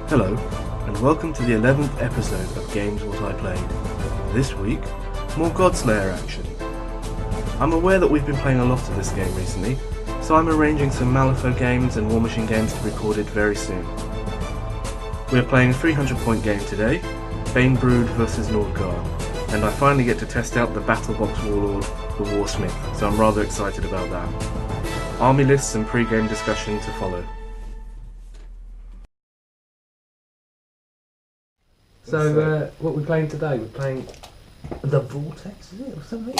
Hello, and welcome to the 11th episode of Games What I Played. This week, more Godslayer action. I'm aware that we've been playing a lot of this game recently, so I'm arranging some Malifaux games and War Machine games to be recorded very soon. We're playing a 300 point game today, Banebrood vs Nordgaard, and I finally get to test out the Battlebox Warlord, the Warsmith, so I'm rather excited about that. Army lists and pre-game discussion to follow. So, what are we playing today? We're playing the Vortex, is it, or something?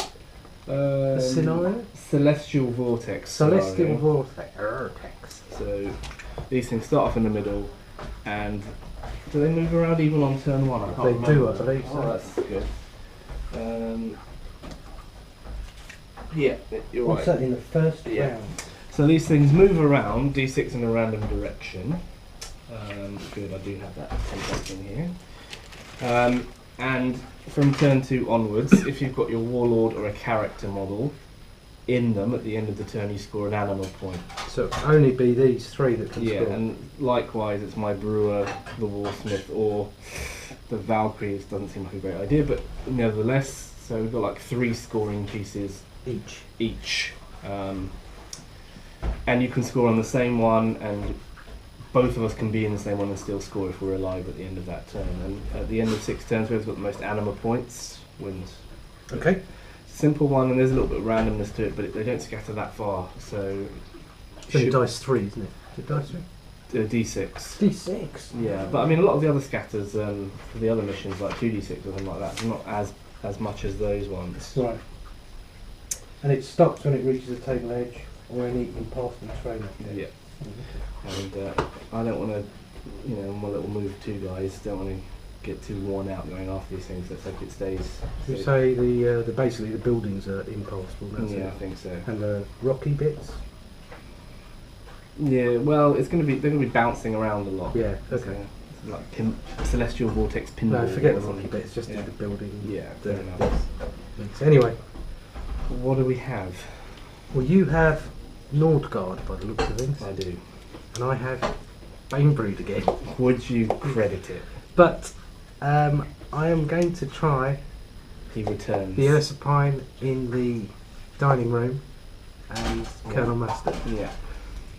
A scenario? Celestial Vortex. Celestial Vortex. So, these things start off in the middle, and do they move around even on turn one? I can't do, I remember. believe so. Oh, that's good. Yeah, you're What's right. that in the first round? So these things move around, d6 in a random direction. Good, I do have that template in here. And from turn 2 onwards, if you've got your warlord or a character model in them, at the end of the turn you score an animal point. So it'll only be these three that can score? Yeah, and likewise it's my brewer, the warsmith, or the Valkyrie. It doesn't seem like a great idea, but nevertheless, so we've got like 3 scoring pieces each. And you can score on the same one, and both of us can be in the same one and still score if we're alive at the end of that turn. And at the end of 6 turns, whoever's got the most anima points wins. Okay. Simple one, and there's a little bit of randomness to it, but they don't scatter that far. So It's dice 3, isn't it? Is it dice 3? D6. D6? Yeah, but I mean a lot of the other scatters for the other missions, like 2d6 or something like that, are not as much as those ones. Right. And it stops when it reaches the table edge or any impassable terrain. Yeah. And I don't want to, my little move 2 guys, don't want to get too worn out going after these things. Let's hope it stays. You say the basically the buildings are impassable. That's Yeah, it. I think so. And the rocky bits. Yeah, well, they're going to be bouncing around a lot. Yeah. Okay. So, like celestial vortex pinball. No, forget the rocky bits. Just do the building. Yeah, the, fair enough. So anyway, what do we have? well, you have Nordgaard by the looks of things, I do. and I have Banebrood again. Would you credit it? But I am going to try He returns. the Ursipine in the dining room and Colonel Mustard. Yeah.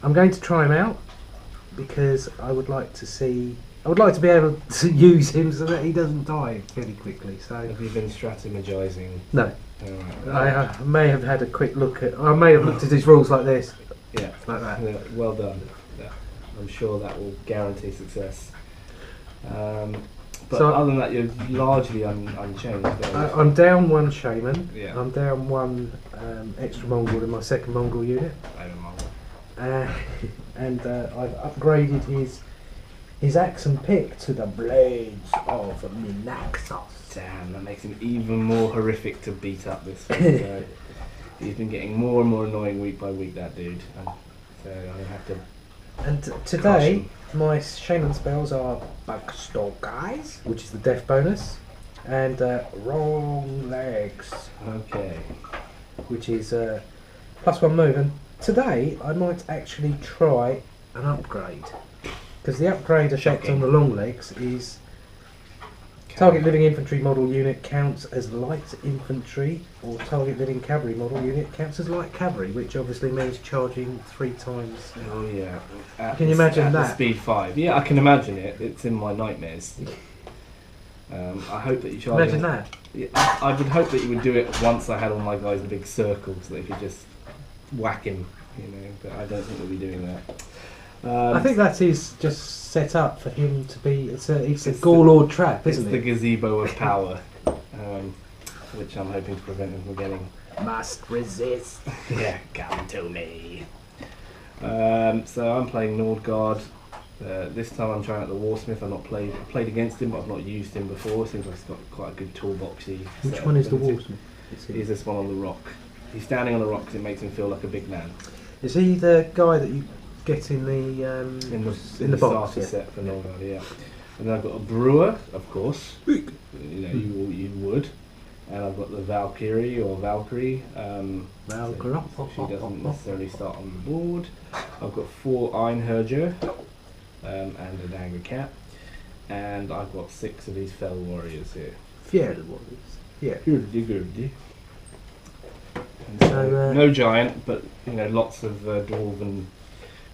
I'm going to try him out because I would like to see. I would like to be able to use him so that he doesn't die fairly quickly. So Have you been strategizing? no, Alright. I may have had a quick look at. I may have looked at his rules like this, Yeah. like that. Yeah, well done. Yeah. I'm sure that will guarantee success. But So- other than that, you're largely unchanged. I'm down 1 shaman. Yeah. I'm down 1 extra Mongol in my second Mongol unit, I don't mind. and I've upgraded his axe and pick to the blades of Minaxos. Damn, that makes him even more horrific to beat up this week. So he's been getting more and more annoying week by week, that dude. And so I have to. And today, my shaman spells are Bugstalk Eyes, which is the death bonus, and Wrong Legs, Okay. which is +1 move. And today, I might actually try an upgrade, because the upgrade effect on the long legs is target living infantry model unit counts as light infantry, or target living cavalry model unit counts as light cavalry, which obviously means charging 3 times. Oh yeah. Can you imagine at the that? speed 5. Yeah, I can imagine it. It's in my nightmares. I hope that you charge. Imagine that. Yeah, I would hope that you would do it once I had all my guys in a big circle, so they could just whack him. But I don't think we'll be doing that. I think that is just set up for him to be. It's a Gorlord trap, It's isn't the it? gazebo of power, which I'm hoping to prevent him from getting. Must resist. Yeah, come to me. So I'm playing Nordgaard. This time I'm trying out the Warsmith. I've played against him, but I've not used him before. Seems like he's got quite a good toolboxy. Which one is the Warsmith? He's this one on the rock. He's standing on the rock because it makes him feel like a big man. Is he the guy that you get in the in the box? starter Yeah. set for Nordgaard, yeah. And then I've got a brewer, of course. You would. And I've got the Valkyrie or Valkyrie. Valkyrie. So she doesn't necessarily start on the board. I've got 4 Einherjar and a Dagger Cat. and I've got 6 of these fell warriors here. Fjell warriors. Yeah. Goody. So, no giant, but lots of dwarven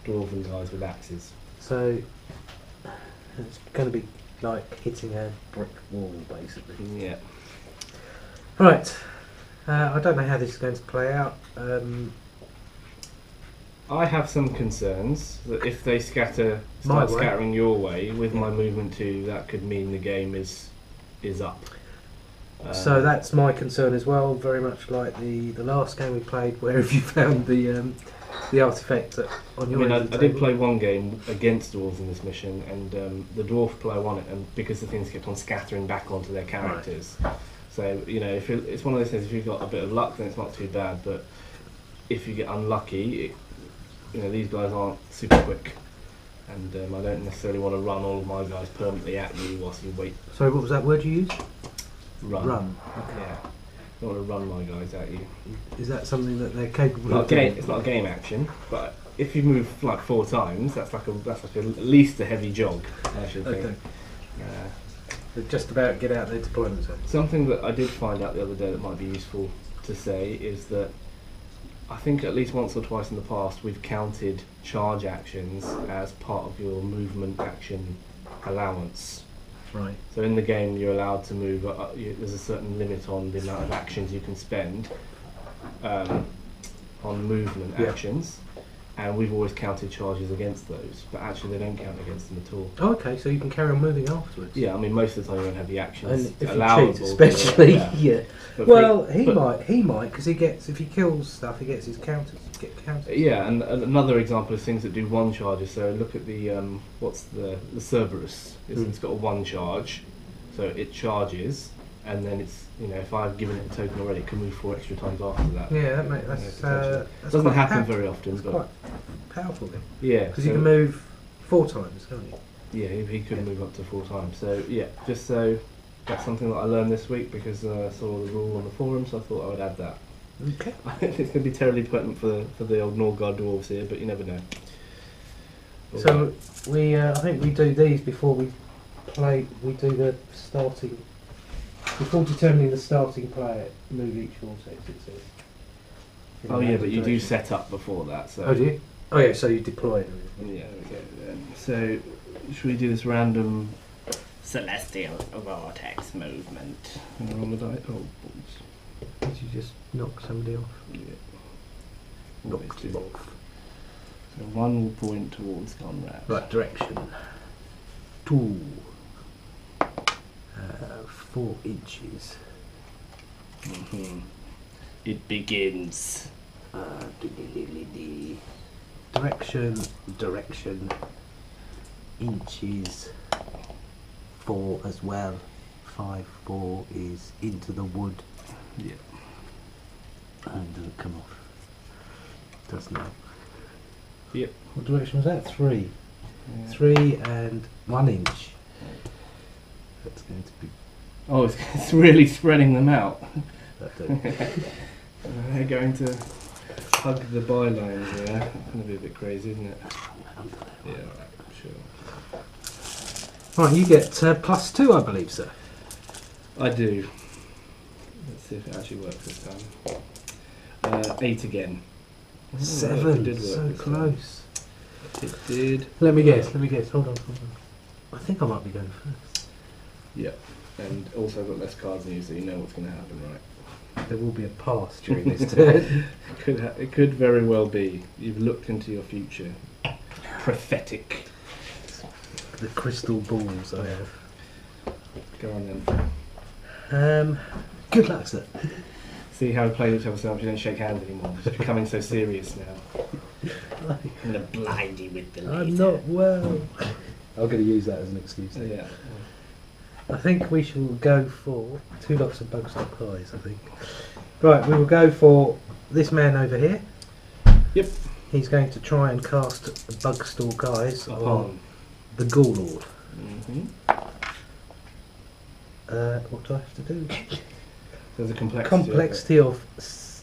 guys with axes. So it's going to be like hitting a brick wall, basically. Yeah. Right. I don't know how this is going to play out. I have some concerns that if they start My way. scattering your way with my movement 2, that could mean the game is up. So that's my concern as well. Very much like the last game we played. Where have you found the artifact on your? I did play one game against dwarves in this mission, and the dwarf player won it, and because the things kept on scattering back onto their characters. Right. So if it's one of those things, if you've got a bit of luck, then it's not too bad. But if you get unlucky, these guys aren't super quick, and I don't necessarily want to run all of my guys permanently at you whilst you wait. Sorry, what was that word you used? Run. Okay. Yeah. I don't want to run my guys at you. Is that something that they're capable of? It's not a game action, but if you move like 4 times, that's like at least a heavy jog, I should think. Okay. They just about get out their deployment zone. Something that I did find out the other day that might be useful to say is that I think at least once or twice in the past we've counted charge actions as part of your movement action allowance. Right. So in the game you're allowed to move, there's a certain limit on the amount of actions you can spend on movement actions, and we've always counted charges against those, but actually they don't count against them at all. Oh, okay, so you can carry on moving afterwards. Yeah, I mean most of the time you won't have the actions and if allowable. You cheat, especially, yeah. But well, he might, because if he kills stuff, he gets his counters. Yeah, and another example is things that do 1 charges. So look at the what's the Cerberus? It's got a 1 charge, so it charges, and then it's if I've given it a token already, it can move 4 extra times after that. Yeah, that's doesn't happen very often, but quite powerful then. Yeah, because you can move 4 times, can't you? Yeah, he could move up to 4 times. So yeah, just so that's something that I learned this week because I saw the rule on the forum, so I thought I would add that. Okay. I think it's going to be terribly pertinent for the old Nordgaard dwarves here, but you never know. So I think we do these before we play. We do the starting before determining the starting player. Move each vortex. It says. Oh yeah, but you do set up before that. So. Oh, do you? Oh yeah, so you deploy it. Yeah. Okay. So should we do this random celestial vortex movement? On the die? Oh, balls. Did you just knock somebody off? Yeah. Knocked him off. So 1 will point towards Conrad. Right direction. 2. 4 inches. It begins. Direction. Inches. 4 as well. 5-4 is into the wood. Yeah. And doesn't come off. Does now. Yep. What direction was that? 3. Yeah. 3 and 1 inch. That's going to be. Oh, it's really spreading them out. That They're going to hug the bylines there. That's going to be a bit crazy, isn't it? Yeah, alright, sure. Right, you get +2, I believe, sir. I do. Let's see if it actually works this time. 8 again. 7, It so close. It did. Let me guess. Hold on. I think I might be going first. Yeah. And also I've got less cards than you, so you know what's going to happen, right? There will be a pass during this turn. It could very well be. You've looked into your future. Prophetic. The crystal balls I have. Go on then. Good luck, sir. See how we play each other so much you don't shake hands anymore. It's becoming so serious now. I'm going to blind you with the laser. I'm not well. I'm going to use that as an excuse. Yeah. I think we shall go for 2 lots of bugstock highs, I think. Right, we will go for this man over here. Yep. He's going to try and cast Bugstalk Eyes on the Ghoul Lord. What do I have to do? There's a complexity of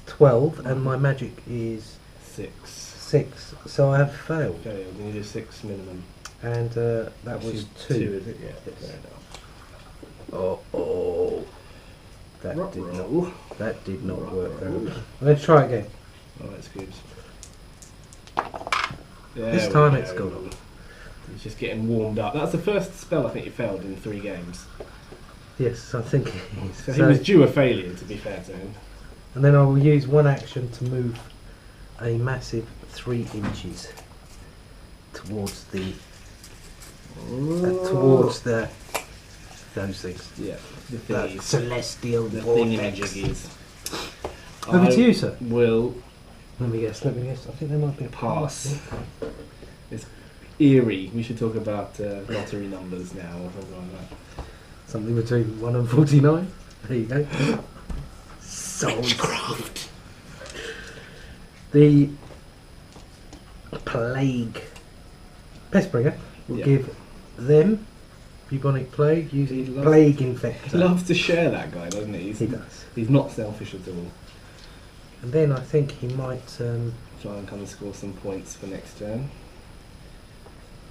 12, and my magic is 6. 6, so I have failed. Failed. You need a 6 minimum. and that was 2. Is it? Yeah, fair enough. Oh, that Roll. did not work very Roll. well. Let's try it again. Alright, Scoobs. This time it's gone. He's just getting warmed up. That's the first spell I think he failed in 3 games. Yes, I think it is. So he was due a failure, to be fair to him. And then I will use one action to move a massive 3 inches towards the those things. Yeah, the That thingies. celestial The vortex. thingamajiggies. Over to you, sir. Will Let me guess. I think there might be a pass. It's eerie. We should talk about lottery numbers now or something like that. Something between 1 and 49. There you go. Witchcraft. The plague pestbringer will Yeah. give them bubonic plague He using loves- plague He infector. loves to share that guy, doesn't he? He does. He's not selfish at all. And then I think he might. Try and come and score some points for next turn.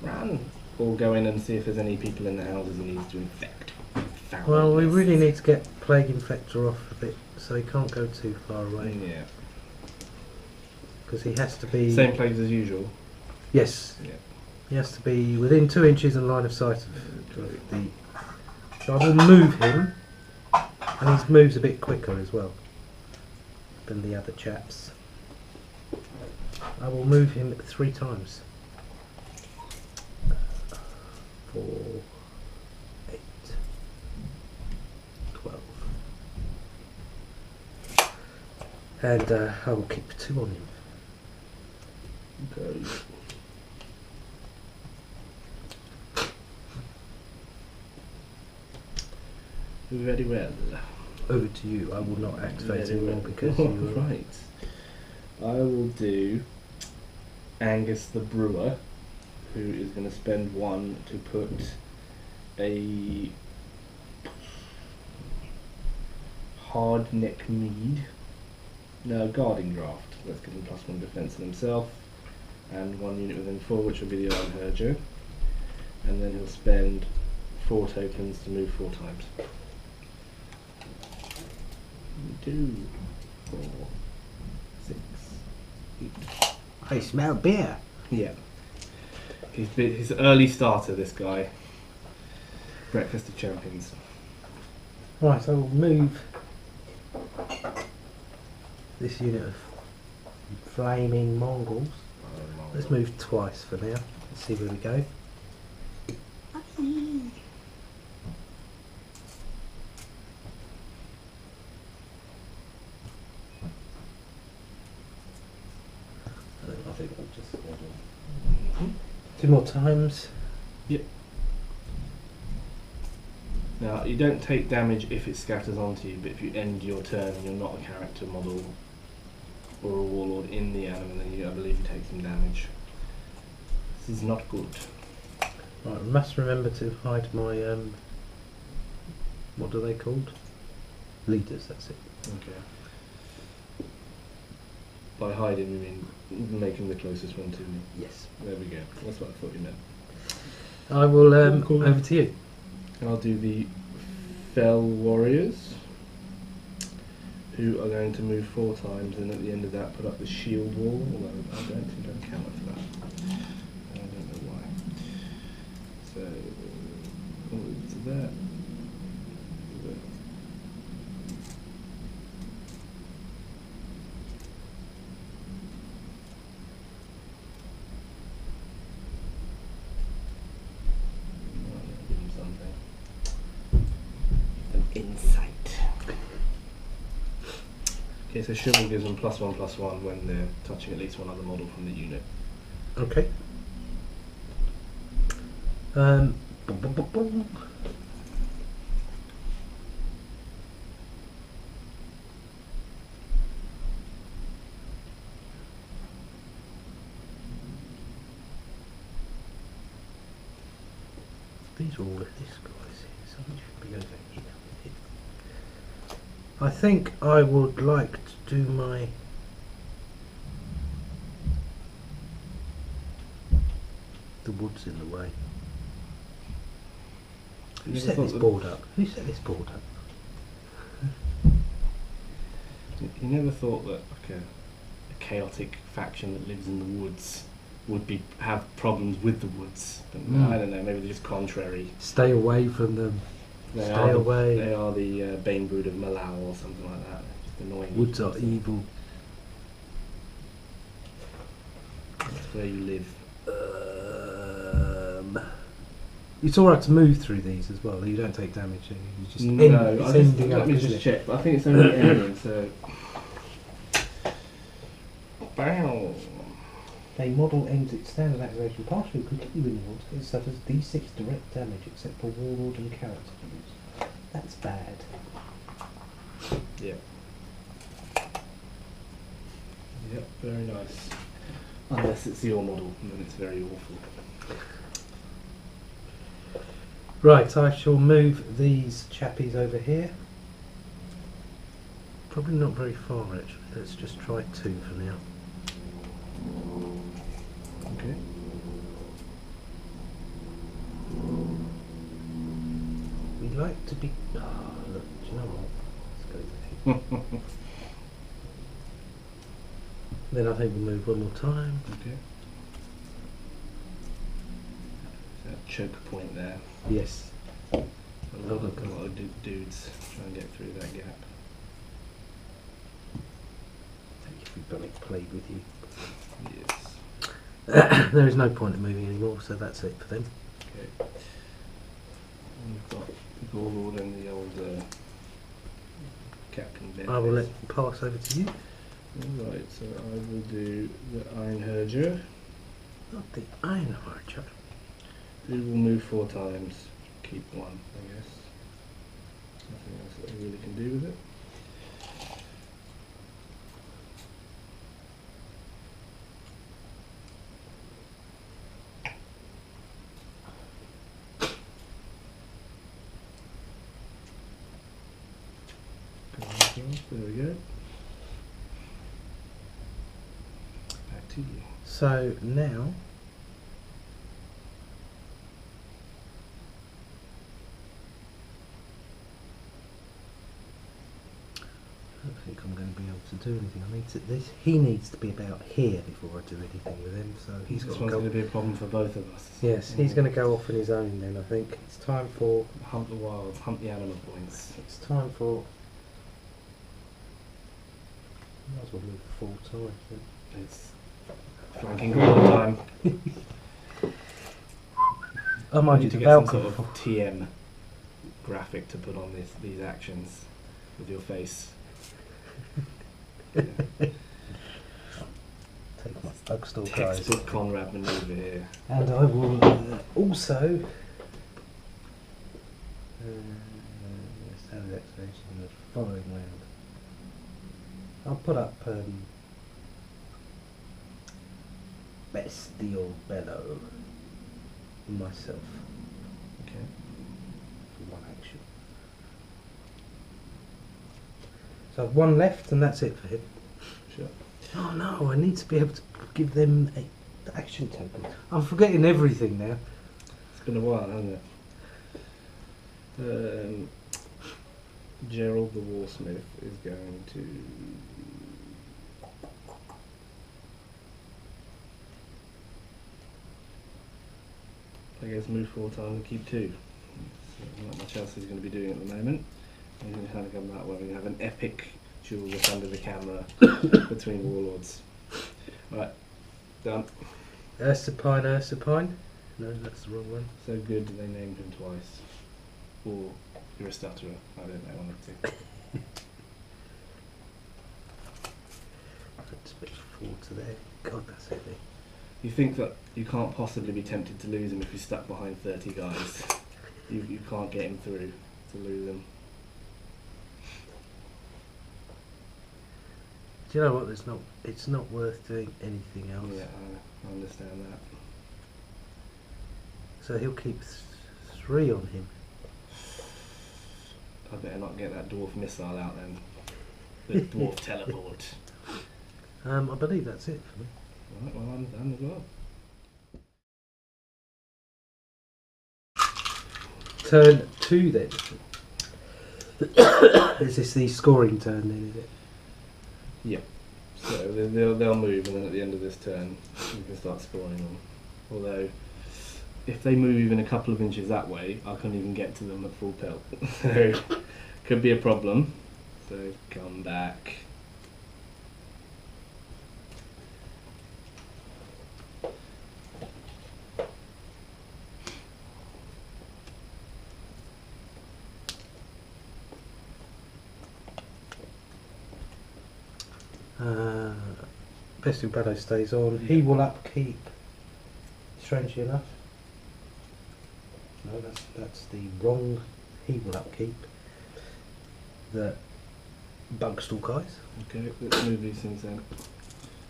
Run. Or go in and see if there's any people in the houses he needs to infect. Well, we really need to get plague infector off a bit, so he can't go too far away Yeah. because he has to be. Same plagues as usual. Yes. Yeah. He has to be within 2 inches in line of sight of the. So I will move him, and his move's a bit quicker as well than the other chaps. I will move him 3 times. 4, 8, 12. And I will keep 2 on him. Okay. Very well. Over to you. I will not activate Very anymore well. because you were Right. I will do Angus the Brewer, who is going to spend 1 to put a hard neck mead. No, guarding draft. Let's give him +1 defense on himself, and 1 unit within 4, which will be the Iron Herger. And then he'll spend 4 tokens to move 4 times. 2, 4, 6, 8. I smell beer. Yeah. He's an early starter, this guy. Breakfast of Champions. Right, I will move this unit of flaming Mongols. Let's move twice for now. Let's see where we go. I think I'll just 2 more times. Now, you don't take damage if it scatters onto you, but if you end your turn and you're not a character model or a warlord in the animal, then I believe you take some damage. This is not good. Right, I must remember to hide my what are they called? Leaders, that's it. Okay. By hiding, you mean making the closest one to me? Yes. There we go. That's what I thought you meant. I will Cool. over to you. I'll do the Fell Warriors, who are going to move 4 times, and at the end of that put up the shield wall, although I don't think I'm counted for that. I don't know why. So, to that. Insight. Okay, so Chivalry gives them +1/+1 when they're touching at least one other model from the unit. Okay. Boom, boom, boom, boom. These are all with this guys here, so we should be over here with it. I think I would like to do my the wood's in the way. You Who never set thought this that- board up? Who set this board up? You never thought that like a chaotic faction that lives in the woods would have problems with the woods. But I don't know, maybe they're just contrary. Stay away from them. They Stay away. They are the Banebrood of Malau or something like that. Just annoying. Woods are evil. That's where you live. It's alright to move through these as well. You don't take damage. You just No, it's ending up, let me isn't just it? check. But I think it's only ending, so. Bow. A model ends its standard activation partially or completely with the It suffers D6 direct damage except for warlord and character use. That's bad. Yeah. Yep, very nice. Unless it's your model, and then it's very awful. Right, I shall move these chappies over here. Probably not very far actually. Let's just try 2 for now. Okay. We like to be. Oh, look, do you know what? Let's go there. Then I think we'll move one more time. Okay. That choke point there. Yes. A lot of dudes try and get through that gap. Thank you for being played with you. Yes. There is no point in moving anymore, so that's it for them. Okay. We've got the Warlord and the old Captain Ben. I will let pass over to you. Right, so I will do the Iron Herger. Not the Iron Archer. Who will move 4 times, keep 1, I guess. Nothing else that I really can do with it. There we go. Back to you. So now I don't think I'm going to be able to do anything. He needs to be about here before I do anything with him. So he's This got one's to going go. to be a problem for both of us. Yes, he's going to go off on his own then. I think it's time for. Hunt the wild, hunt the animal points. It's time for. Might as well move 4 times. Then. It's flanking all the time. I might need use to a get some Valkyrie. sort of TM graphic to put on these actions with your face. Yeah. Take my Bugstall guys. Textbook Conrad manoeuvre here. And I will also standard activation in the following round. I'll put up Bestial Bellow myself Okay. for 1 action. So I've 1 left and that's it for him. Sure. Oh no, I need to be able to give them a action token. I'm forgetting everything now. It's been a while, hasn't it? Gerald the Warsmith is going to. I guess move 4 times and keep 2. That's not much else he's going to be doing at the moment. He's going to kind of come that way. We have an epic duel with under the camera between warlords. Right, done. Ursipine. No, that's the wrong one. So good they named him twice. Or you're a stutterer. I don't know, 1 or 2. Let's switch 4 to there. God, that's heavy. You think that you can't possibly be tempted to lose him if you're stuck behind 30 guys. You can't get him through to lose him. Do you know what? It's not worth doing anything else. Yeah, I understand that. So he'll keep 3 on him. I better not get that dwarf missile out then. The dwarf teleport. I believe that's it for me. Right, well I'm done as well. turn 2 then. Is this the scoring turn then, is it? Yep. So they'll move, and then at the end of this turn, you can start scoring them. Although, if they move even a couple of inches that way, I can't even get to them at full pelt. So, could be a problem. So, come back. Bestial Ballet stays on. He will upkeep. Strangely enough. No, that's the wrong. He will upkeep. The Bugstalk Eyes. Okay, let's move these things then.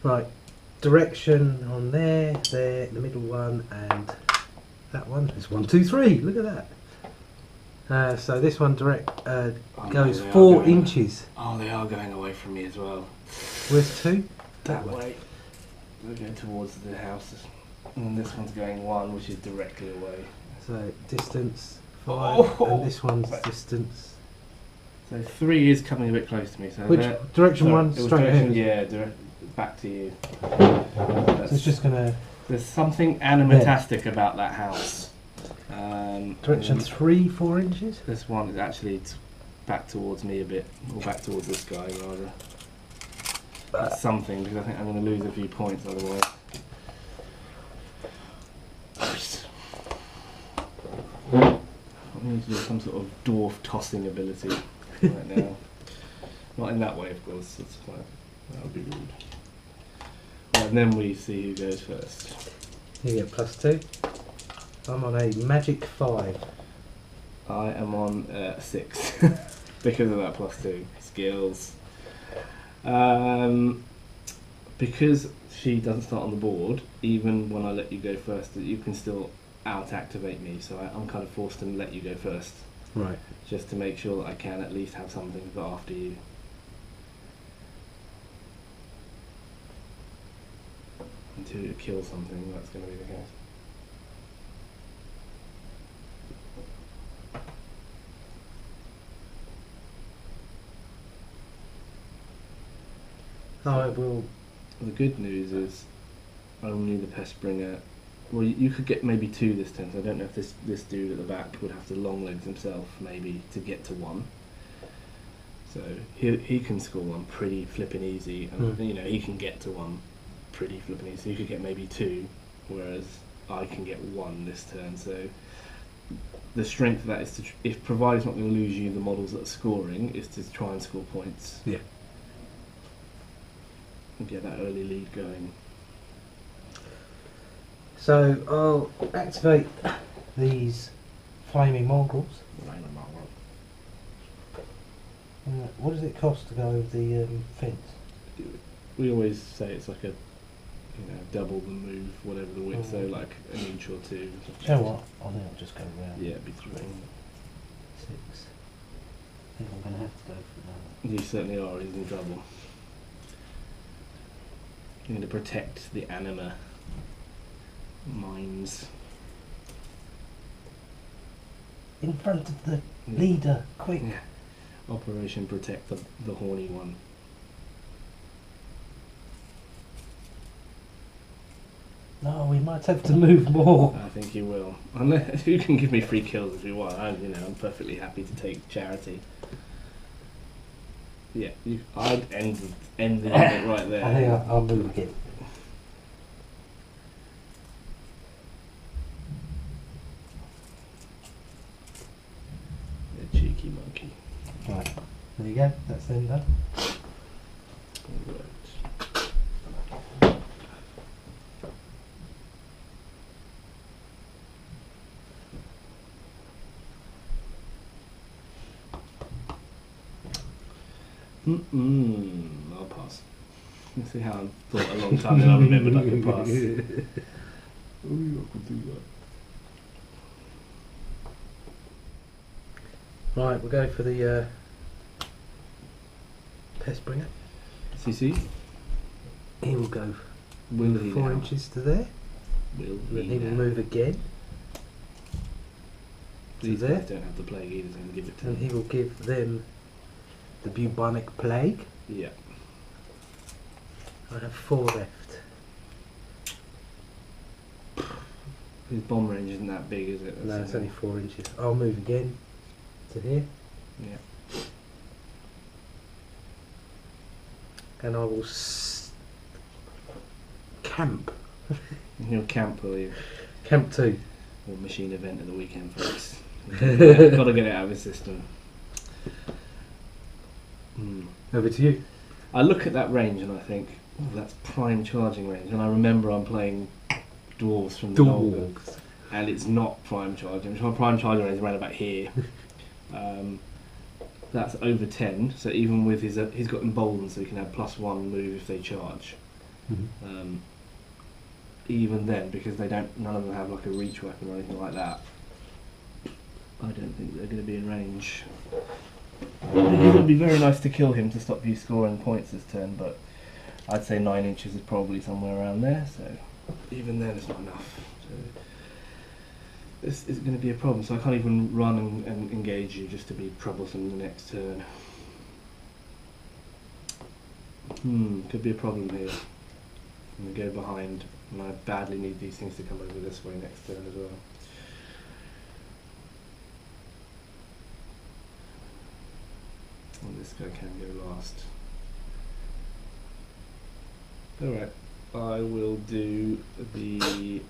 Right. Direction on there, the middle one, and that one. It's 1, 2, 3. Look at that. So this one goes 4 inches. Oh, they are going away from me as well. Where's 2? That way. We're going towards the house. And this one's going 1, which is directly away. So distance 5, and this one's distance. So 3 is coming a bit close to me. So Which direction? 1 straight ahead. Yeah, back to you. So it's just gonna. There's something animatastic about that house. Direction 3, 4 inches. This one is actually back towards me a bit, or back towards this guy rather. That's something, because I think I'm going to lose a few points otherwise. I need to do some sort of dwarf tossing ability right now. Not in that way, of course. That's fine. That would be rude. Right, and then we see who goes first. You get +2. I'm on a magic 5. I am on 6 because of that +2 skills. Because she doesn't start on the board, even when I let you go first, you can still out-activate me, so I'm kind of forced to let you go first. Right. Just to make sure that I can at least have something for after you. Until you kill something, that's going to be the case. I will. The good news is only the Pestbringer. Well, you could get maybe 2 this turn, so I don't know if this dude at the back would have to long legs himself maybe to get to 1. So he can score 1 pretty flippin' easy, and you know he can get to 1 pretty flippin' easy. So you could get maybe 2, whereas I can get 1 this turn. So the strength of that is to, if provided it's not going to lose you the models that are scoring, is to try and score points. Yeah. And get that early lead going. So I'll activate these flaming mongrels. What does it cost to go over the fence? We always say it's like a, double the move, whatever the width, so like an inch or 2. Do you know what? I think I'll just go around. Yeah, it'd be 3. 6. I think I'm going to have to go for that. You certainly are, he's in trouble. You need to protect the anima mines. In front of the leader, quick! Yeah. Operation Protect the horny one. No, we might have to move more. I think you will. Unless you can give me free kills if you want. I'm perfectly happy to take charity. Yeah, I'd end the event right there. I think I'll move again. The cheeky monkey. Right, there you go. That's them done. Right. I'll pass. Let's see how I thought a long time and I remembered I could pass. Oh, I could do that. Right, we'll go for the Pestbringer. CC? He will go Will he 4 now? inches to there. Will Then he he will now? move again. These there. guys don't have the plague either, so I'm going to give it to And them. he will give them the bubonic plague. Yeah. I have 4 left. His bomb range isn't that big, is it? No, it's only 4 inches. I'll move again to here. Yeah. And I will camp. He'll camp, will you? Camp 2. Or machine event at the weekend, folks. Got to get it out of his system. Over to you. I look at that range and I think, oh, that's prime charging range. And I remember I'm playing dwarves from the Nordgaard, Dwarves. and it's not prime charging. My prime charging range is around about here. That's over 10. So even with his, he's got emboldened, so he can have +1 move if they charge. Mhm. Even then, because none of them have like a reach weapon or anything like that, I don't think they're going to be in range. It would be very nice to kill him to stop you scoring points this turn, but I'd say 9 inches is probably somewhere around there, so even then it's not enough. So this is going to be a problem, so I can't even run and engage you just to be troublesome the next turn. Could be a problem here. I'm going to go behind, and I badly need these things to come over this way next turn as well. Well, this guy can go last. Alright, I will do the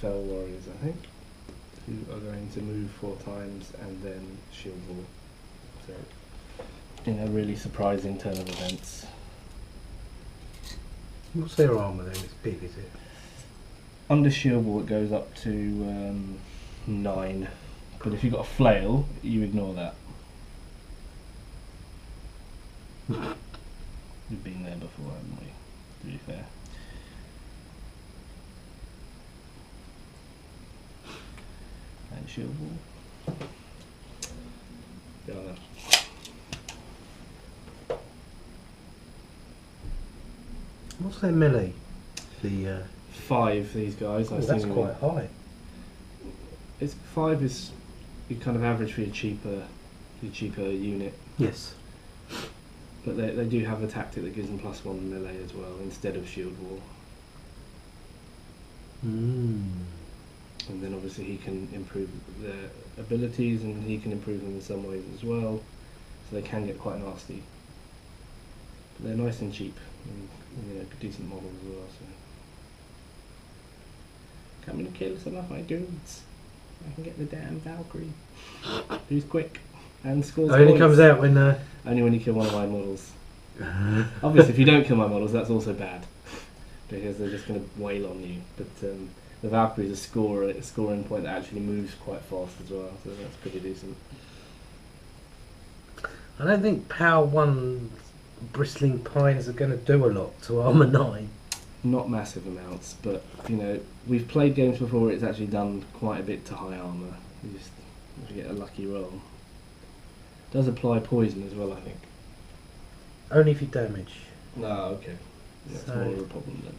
Fell Warriors, I think, who are going to move 4 times and then shield wall. So, in a really surprising turn of events. What's their armour then? It's big, is it? Under shield wall it goes up to 9, but if you've got a flail, you ignore that. We've been there before, haven't we? To be fair. And shield wall. Go on then. What's their melee? The 5, these guys. I that's assume quite high. It's 5 is kind of average for your cheaper unit, Yes. but they do have a tactic that gives them +1 melee as well instead of shield wall. And then obviously he can improve their abilities and he can improve them in some ways as well, so they can get quite nasty. But they're nice and cheap, and decent models as well. So come and kill some of my dudes. I can get the damn Valkyrie. Who's quick and scores Only points. comes out when Only when you kill one of my models. Obviously, if you don't kill my models, that's also bad, because they're just going to wail on you. But the Valkyrie is a scoring point that actually moves quite fast as well, so that's pretty decent. I don't think Power 1 bristling pines are going to do a lot to armour 9. Not massive amounts, but we've played games before where it's actually done quite a bit to high armour. You just have to get a lucky roll. Does apply poison as well, I think. Only if you damage. No, okay. That's So- more of a problem then.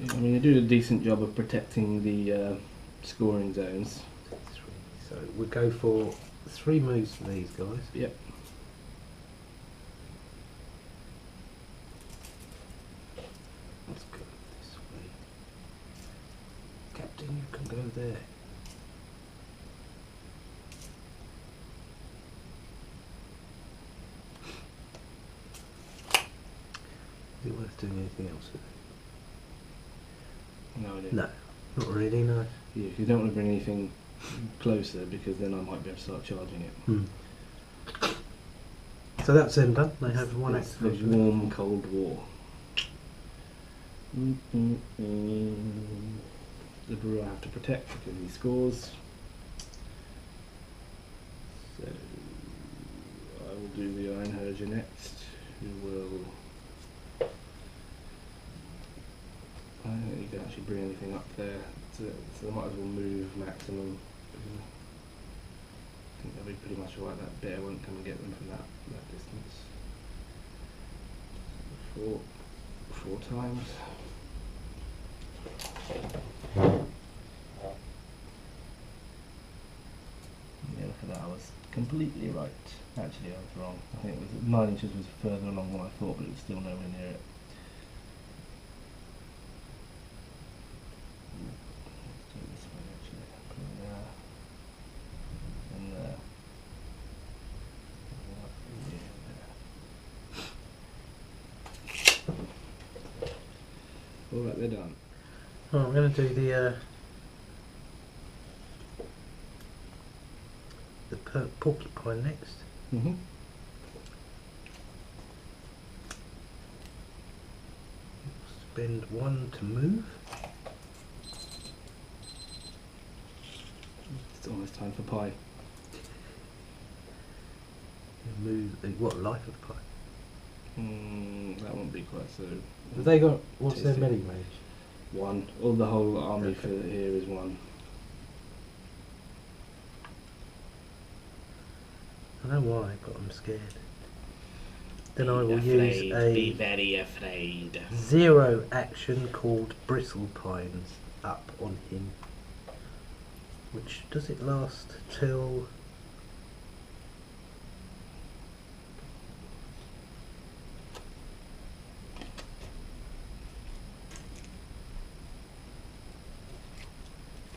I mean, they do a decent job of protecting the scoring zones. 3. So we go for 3 moves for these guys. Yep. Let's go this way. Captain, you can go there. Is it worth doing anything else with it? No idea. No, not really, no. Yeah, you don't want to bring anything closer because then I might be able to start charging it. So that's them done. They have 1 It's the activation. warm, cold war. The brewer I have to protect because he scores. So I will do the Iron Herger next, who will. I don't think you can actually bring anything up there, so I might as well move maximum. pretty much alright. That bear won't come and get them from that distance. Four times. Yeah, look at that. I was completely right. Actually, I was wrong. I think it was 9 inches was further along than I thought, but it was still nowhere near it. Let's do it this way actually. Put it there. And there. Alright, they're done. Oh, I'm going to do the porcupine next. Mm-hmm. Spend 1 to move. It's almost time for pie. Move what life of the pie? That won't be quite so. Have they got what's tasty. their melee range? 1. All the whole army Okay. for here is 1. I know why, but I'm scared. Then I will Be use Be a very afraid. 0 action called Bristle Pines up on him. Which does it last till?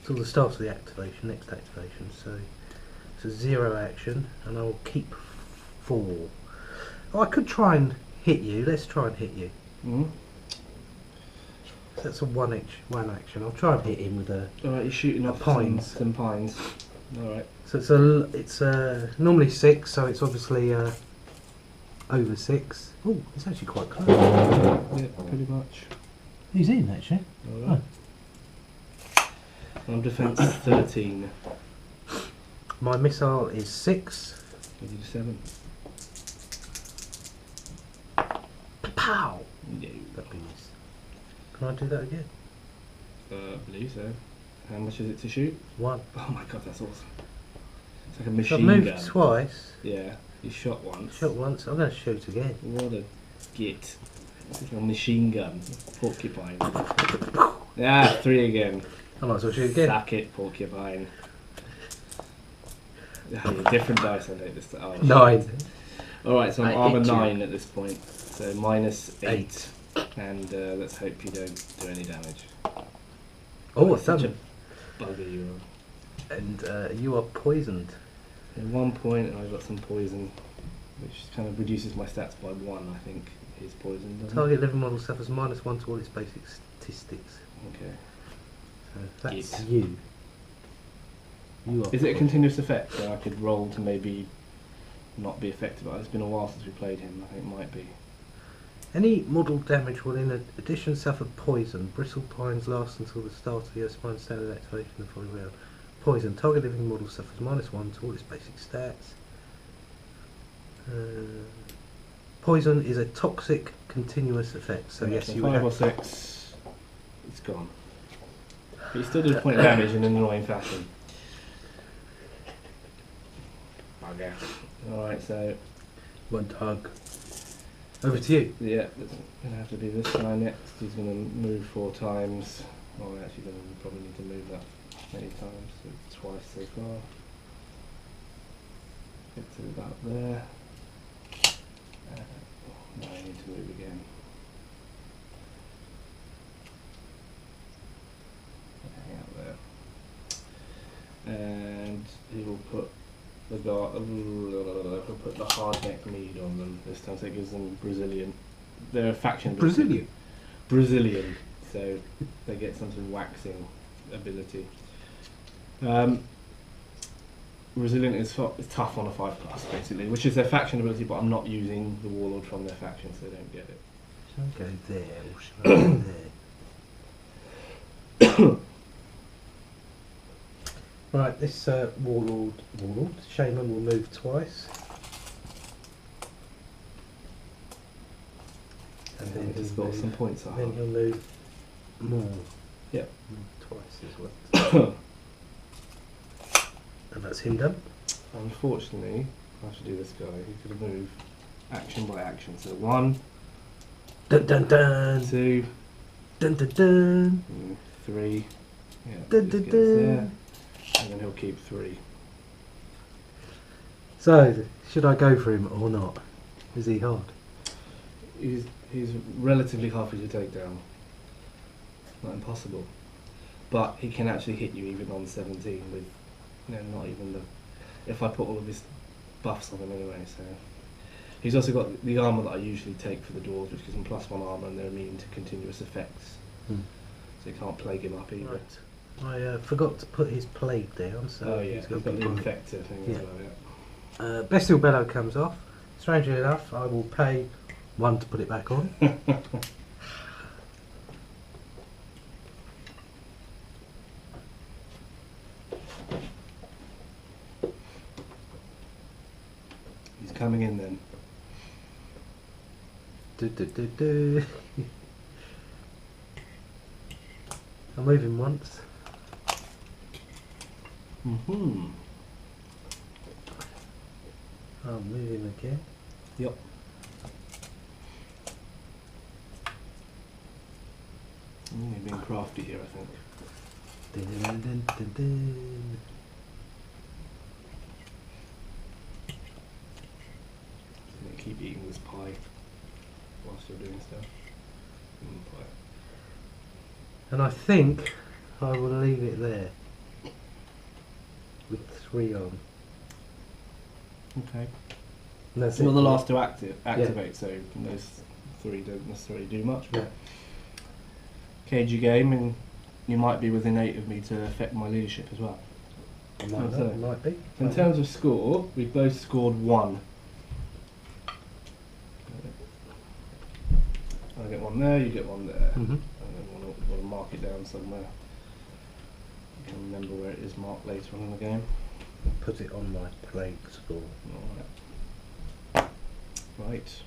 Till the start of the activation, next activation. So it's a 0 action, and I will keep 4. Oh, I could try and hit you. Let's try and hit you. Mm-hmm. So that's a 1 action. I'll try and hit him with a. Alright, you're shooting off some pines. Alright. So it's normally 6, so it's obviously over 6. Oh, it's actually quite close. Yeah, pretty much. He's in actually. Alright. I'm defense 13. My missile is 6. I'll do 7. Pow! No. That means. Can I do that again? I believe so. How much is it to shoot? 1. Oh my god, that's awesome. It's like a So I've machine moved gun. twice. Yeah, you shot once. Shot once. I'm going to shoot again. What a git. It's like a machine gun. Porcupine. Ah, 3 again. I might as well shoot again. Sack it, porcupine. Yeah, different dice I take this time. Oh, 9. Alright, so I'm I armor hit you. 9 at this point. So minus 8. And let's hope you don't do any damage. Oh, That's it's such a done. bugger you are. And you are poisoned. At 1 point, I've got some poison, which kind of reduces my stats by 1, I think, is poison, doesn't Target living model suffers -1 to all its basic statistics. it? Okay. So that's Yes. you. You are. Is it a continuous effect, so I could roll to maybe not be affected by it? It's been a while since we played him, I think it might be. Any model damage will in addition suffer poison. Bristle Pines lasts until the start of the Spine standard activation of the following round. Poison. Target living model suffers -1 to all its basic stats. Poison is a toxic continuous effect, so yes, you would 5 or have 6, it's gone. But he still does point of damage in an annoying fashion. Bugger. Alright, so, one hug. Over to you. yeah, it's going to have to be this guy next. He's going to move 4 times. Well, we're actually going to probably need to move that many times, so twice so far. Get to about there. Now I need to move again. Hang out there. And he will put the he'll put the hardneck mead on them this time, so it gives them Brazilian. They're a faction. Brazilian, so they get some sort of waxing ability. Resilient is tough on a 5+, basically, which is their faction ability, but I'm not using the Warlord from their faction, so they don't get it. Shall I go there or shall I go there? Right, this Warlord, Shaman will move twice. And then he's got some points up. Then he'll move more. Yep. Twice as well. And that's him done. Unfortunately, I have to do this guy. He's going to move action by action. So 1, Dun dun dun. 2, Dun dun dun. 3. Yeah, Dun, just dun, gets there, dun. and then he'll keep 3. So, should I go for him or not? Is he hard? He's relatively happy to take down. Not impossible, but he can actually hit you even on 17 with, not even the. If I put all of his buffs on him anyway, so he's also got the armor that I usually take for the dwarves, which gives him +1 armor, and they're immune to continuous effects, so you can't plague him up either. Right. I forgot to put his plague down, so Oh yeah, he's got the one. infector thing as well. Yeah. Bestial Bellow comes off. Strangely enough, I will pay 1 to put it back on. He's coming in then. Do. I'll move him once. I'll move him again. Yep. You're being crafty here, I think. Dun, dun, dun, dun, dun. I'm gonna keep eating this pie whilst you're doing stuff. Pie. And I think I will leave it there with 3 on. Okay. And that's You're it. the last to activate, so those 3 don't necessarily do much. Yeah. KG game, and you might be within 8 of me to affect my leadership as well. Might be. In terms of score, we both scored 1. I get 1 there, you get 1 there. Mm-hmm. And then we'll mark it down somewhere. You can remember where it is marked later on in the game. Put it on my plague score. Alright. Right.